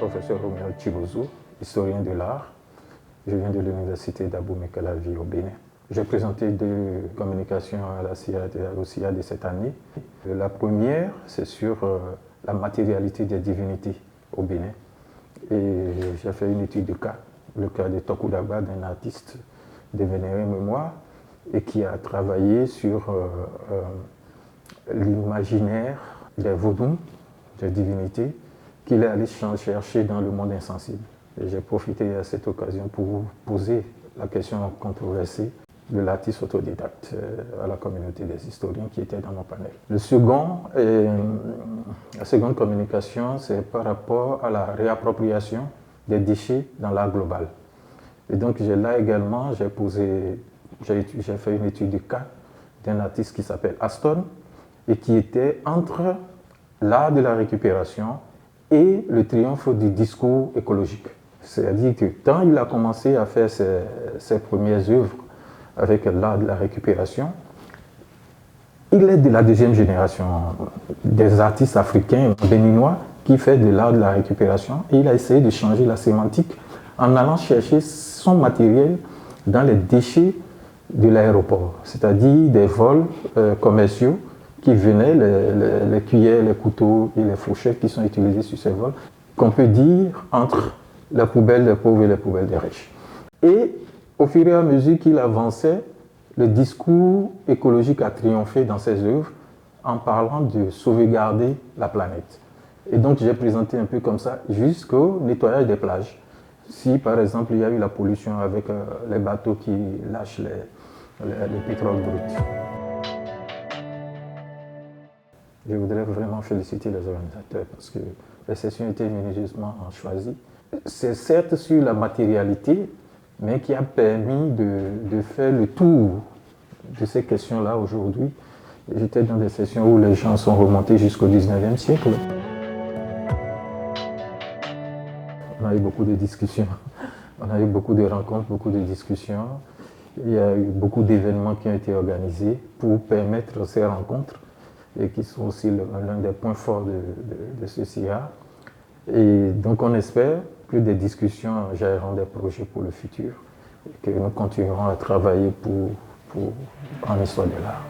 professeur Romuald Chibouzou, historien de l'art. Je viens de l'université d'Abomey-Calavi au Bénin. J'ai présenté deux communications à la CIAD et au CIAD de cette année. La première, c'est sur la matérialité des divinités au Bénin. Et j'ai fait une étude de cas, le cas de Toku Dagba, d'un artiste de vénérée mémoire, et qui a travaillé sur l'imaginaire des vodous, des divinités, qu'il est allé chercher dans le monde insensible. Et j'ai profité à cette occasion pour poser la question controversée de l'artiste autodidacte à la communauté des historiens qui était dans mon panel. La seconde communication, c'est par rapport à la réappropriation des déchets dans l'art global. Et donc là également, j'ai fait une étude de cas d'un artiste qui s'appelle Aston et qui était entre l'art de la récupération et le triomphe du discours écologique. C'est-à-dire que quand il a commencé à faire ses premières œuvres avec l'art de la récupération, il est de la deuxième génération des artistes africains béninois qui fait de l'art de la récupération, et il a essayé de changer la sémantique en allant chercher son matériel dans les déchets de l'aéroport, c'est-à-dire des vols commerciaux qui venaient, les cuillères, les couteaux et les fourchettes qui sont utilisés sur ces vols, qu'on peut dire entre la poubelle des pauvres et les poubelles des riches. Et au fur et à mesure qu'il avançait, le discours écologique a triomphé dans ses œuvres en parlant de sauvegarder la planète. Et donc j'ai présenté un peu comme ça jusqu'au nettoyage des plages. Si par exemple il y a eu la pollution avec les bateaux qui lâchent le pétrole brut. Je voudrais vraiment féliciter les organisateurs parce que les sessions étaient minutieusement choisies. C'est certes sur la matérialité, mais qui a permis de faire le tour de ces questions-là aujourd'hui. J'étais dans des sessions où les gens sont remontés jusqu'au 19e siècle. On a eu beaucoup de discussions, on a eu beaucoup de rencontres, beaucoup de discussions. Il y a eu beaucoup d'événements qui ont été organisés pour permettre ces rencontres et qui sont aussi l'un des points forts de ce CIA. Et donc on espère que des discussions géreront des projets pour le futur et que nous continuerons à travailler en histoire de l'art.